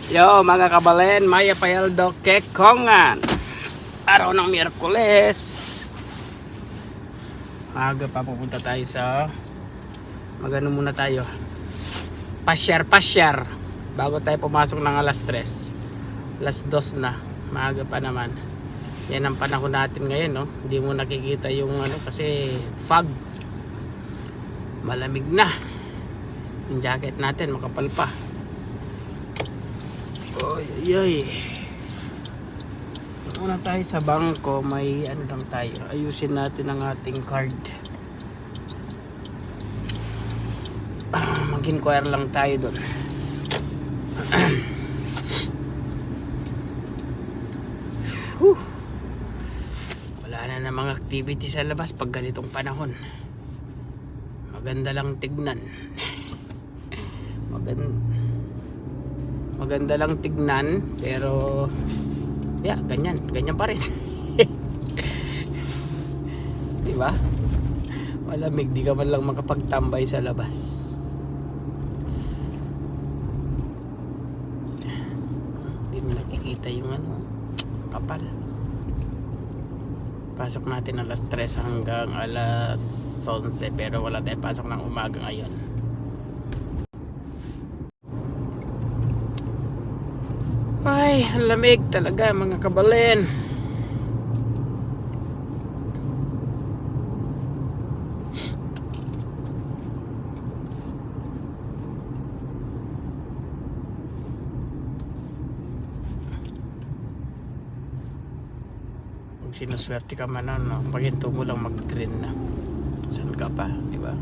Yo mga kabalen, Maya Payaldo Kekongan. Araw ng Miyerkules. Maaga pa pupunta tayo sa magano muna tayo. Pasyar bago tayo pumasok ng alas 3. Alas 2 na. Maaga pa naman. Yan ang panahon natin ngayon, no. Hindi mo nakikita yung ano kasi fog. Malamig na. Yung jacket natin makapal pa. Oy. Una tayo sa bangko, may ano lang tayo. Ayusin natin ang ating card. Mag-inquire lang tayo doon. Wala na namang activity sa labas pag ganitong panahon. Maganda lang tignan. Maganda lang tignan, pero yeah, ganyan pa rin. Diba? Malamig, di ka man lang makapagtambay sa labas. Hindi mo nakikita yung ano, kapal. Pasok natin alas 3 hanggang alas 11, pero wala tayong pasok ng umaga ngayon. Ay, ang lamig talaga mga kabalen. Kung sinuswerte ka man ano, paghinto mo lang mag-green na. Saan ka pa, di ba?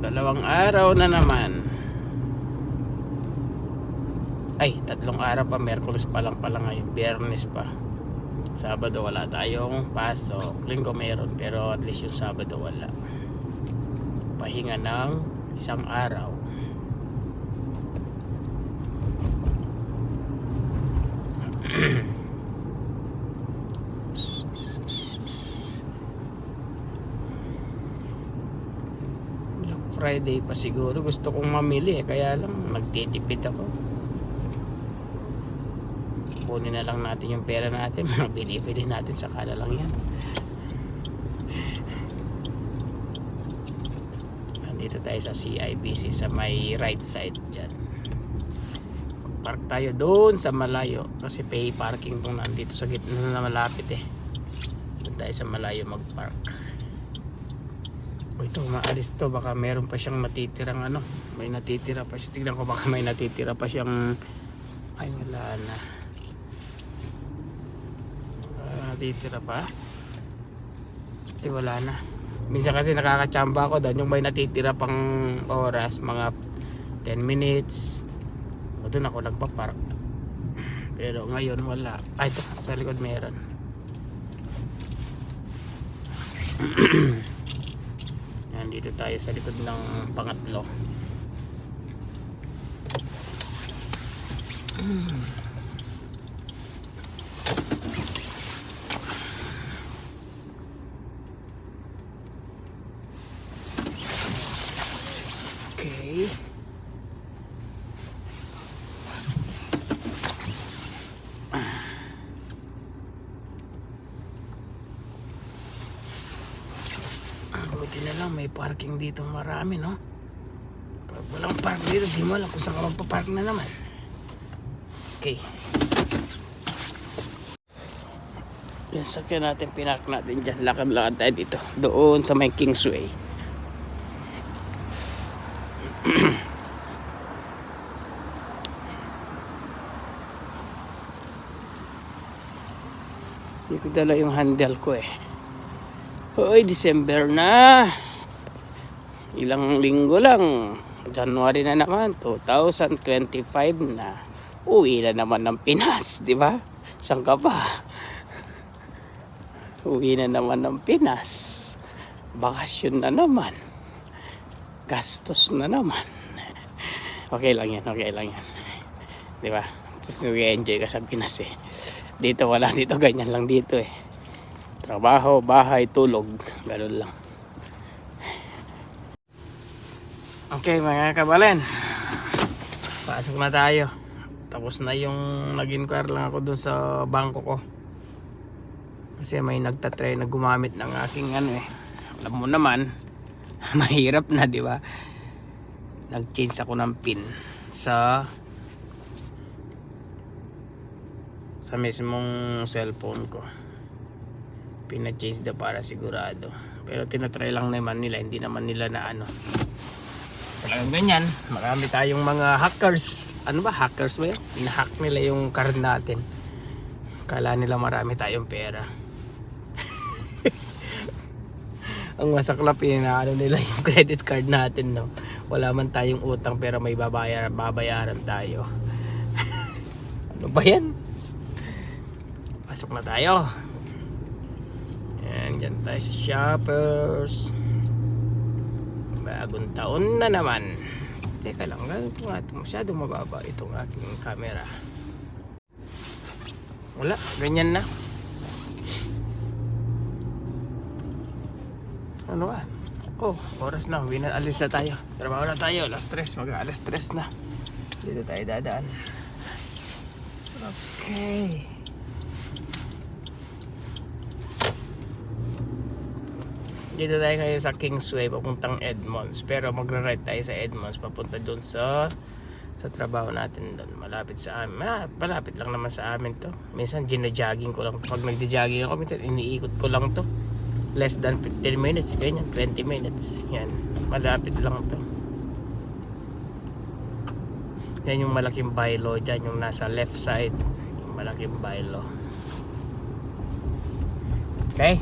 2 araw na naman. Ay, 3 araw pa. Miyerkules pa lang pala ngayon. Biyernes pa. Sabado wala tayong pasok. Linggo meron, pero at least yung Sabado wala. Pahinga ng 1 araw. Black Friday pa siguro. Gusto kong mamili kaya lang nagtitipid ako. Kunin na lang natin yung pera natin. Bili-bili natin, saka na lang yan. Nandito tayo sa CIBC sa may right side dyan. Park tayo doon sa malayo kasi pay parking kung nandito sa gitna na malapit eh. Doon tayo sa malayo mag-park. O ito, maalis to. Baka meron pa siyang natitirang ano. May natitira pa siya. Tignan ko baka may natitira pa siyang... Ay, wala na. Natitira pa. Wala na. Minsan kasi nakakachamba ako doon yung may natitira pang oras, mga 10 minutes. O doon ako nagpa-park. Pero ngayon wala. Ay, ito sa likod meron. Yan, dito tayo sa likod ng pangatlo. Okay. Buti na lang may parking dito marami, no? Pag walang park dito, di mo alam kung saan ka magpapark na naman. Okay. Yan, sakyan natin, pinak natin dyan. Lakad-lakad tayo dito. Doon sa may Kingsway. Hindi ko dala yung handle ko eh. Hoy, December na. Ilang linggo lang. January na naman. 2025 na. Uwi na naman ng Pinas, di ba? Saan ka pa? Uwi na naman ng Pinas. Bakasyon na naman. Gastos na naman. Okay lang yan. Di ba? Nag-enjoy ka sa Pinas eh. Dito wala, dito ganyan lang dito eh. Trabaho, bahay, tulog. Ganun lang. Okay mga kabalen. Pasok na tayo. Tapos na yung nag-inquire lang ako dun sa bangko ko. Kasi may nagtatry na gumamit ng aking ano eh. Alam mo naman, mahirap na, di ba? Nag-change ako ng pin sa mismong cellphone ko. Pina-change na para sigurado. Pero tinatry lang naman nila, hindi naman nila na ano. Talagang ganyan, marami tayong mga hackers. Ano ba, hackers ba yun? Ina-hack nila yung card natin. Kala nila marami tayong pera. Ang masaklap yun na ano nila yung credit card natin, no? Wala man tayong utang pero may babayaran tayo. Ano ba yan? Pasok na tayo. Yan, dyan tayo sa Shoppers. Bagong taon na naman. Teka lang, masyadong mababa itong aking camera. Wala, ganyan na. Ano ba? Oh, oras na, alis na tayo. Trabaho na tayo, alas 3, mag-alas 3 na. Dito tayo dadaan. Okay. Dito tayo ngayon sa Kingsway papuntang Edmonds. Pero magra-ride tayo sa Edmonds papunta doon sa trabaho natin doon. Malapit sa amin. Malapit lang naman sa amin to. Minsan gina-jogging ko lang. Pag nagja-jogging ako, minsan iniikot ko lang to. Less than 15 minutes, ganyan, 20 minutes. Yan, malapit lang to. Yan yung malaking bailo dyan, yung nasa left side. Yung malaking bailo. Okay?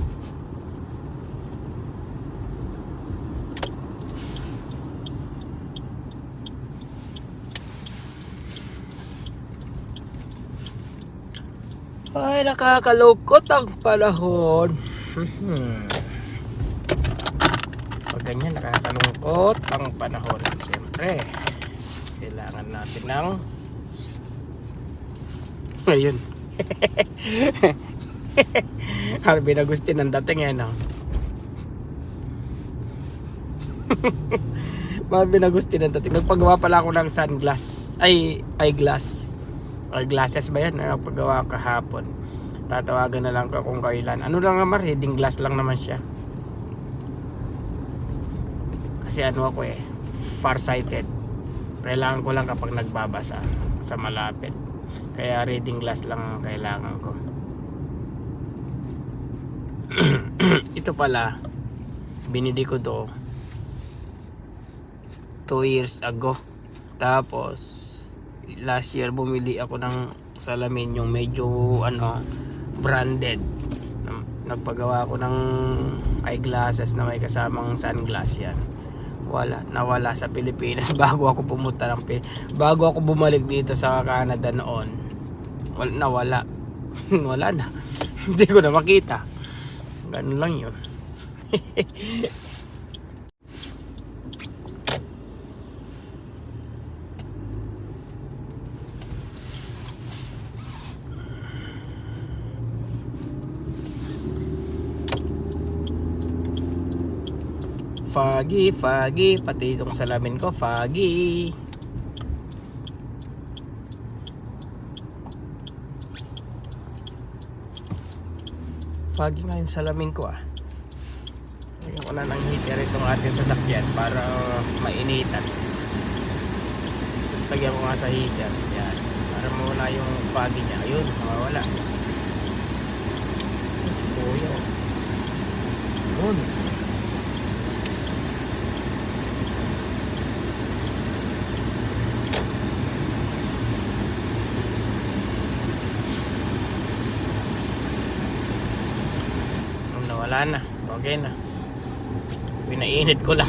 Ay, nakakalungkot ang panahon. Pag ganyan, nakakalungkot ang panahon. Siyempre, kailangan natin ng ayun. Harvey Agustin ang dating yan, no? Harvey Agustin ang dating. Nagpagawa pala ako ng sunglass. Eyeglass. Eyeglasses ba yan? Nagpagawa kahapon. Tatawagan na lang ko kung kailan. Ano lang naman, reading glass lang naman siya. Kasi ano ako eh, farsighted. Kailangan ko lang kapag nagbabasa sa malapit. Kaya reading glass lang ang kailangan ko. Ito pala, binili ko to 2 years ago. Tapos last year bumili ako ng salamin yung medyo ano, branded. Nagpagawa ako ng eyeglasses na may kasamang sunglass yan. Nawala sa Pilipinas bago ako bago ako bumalik dito sa Canada noon. Nawala. Wala na. Hindi ko na makita. Ganun lang yun. Foggy, pati itong salamin ko, foggy. Foggy nga yung salamin ko ah. Lagyan ko na ng heater itong ating sasakyan para mainitan. Lagyan ko nga sa heater. Yan. Para mawala yung foggy niya. Ayun, mawawala. Si Kuya. Ayun. Wala na, okay na. Pinainit ko lang.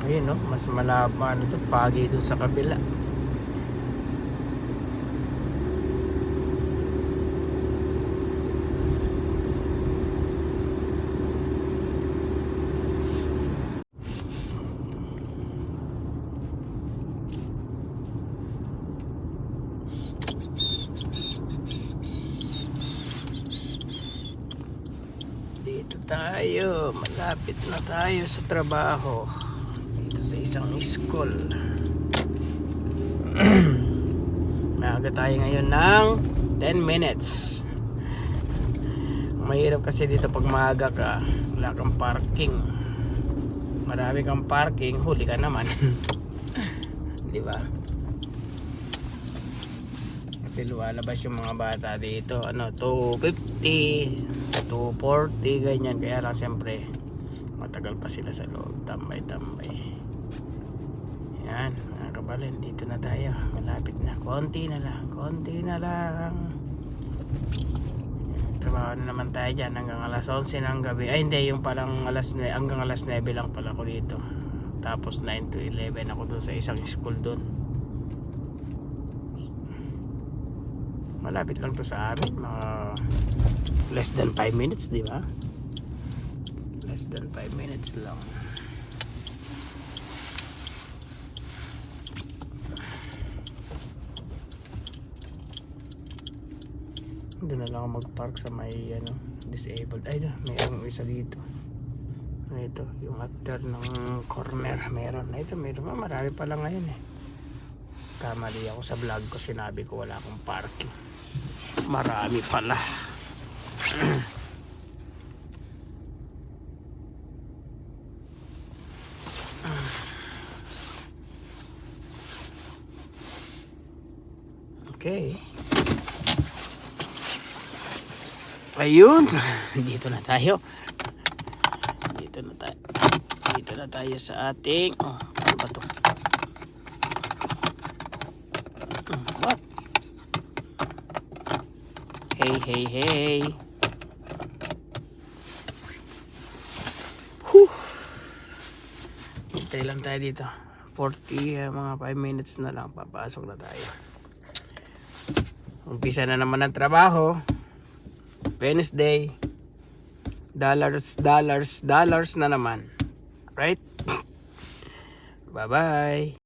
Ayun no, mas malaba ano to, foggy doon sa kabila. Dito tayo, malapit na tayo sa trabaho. Dito sa isang school. Maaga tayo ngayon ng 10 minutes. Mahirap kasi dito pag maaga ka, wala kang parking. Marami kang parking, huli ka naman. Di ba? Kasi lumalabas yung mga bata dito, 250, 240, ganyan. Kaya lang siyempre matagal pa sila sa loob, tambay-tambay. Yan, mga kabalin, dito na tayo. Malapit na, konti na lang. Trabaho na naman tayo dyan hanggang alas 11 ng gabi. Ay hindi, yung palang hanggang alas 9 lang pala ako dito. Tapos 9 to 11 ako doon sa isang school doon. Malapit lang to sa amin, mga less than 5 minutes, di ba? Less than 5 minutes lang. Doon na lang ako mag-park sa may disabled. Ay, mayroong isa dito. Ito, yung after ng corner meron. Ito, meron. Marami pa lang ngayon eh. Kamali ako sa vlog ko, sinabi ko wala akong parking. Marami pala. Okay. Ayun, dito na tayo. Dito na tayo sa ating ano ba to? What? Hey. Hintay lang tayo dito. 40, mga 5 minutes na lang, papasok na tayo. Umpisa na naman ang trabaho. Wednesday. Dollars na naman. Right? Bye-bye.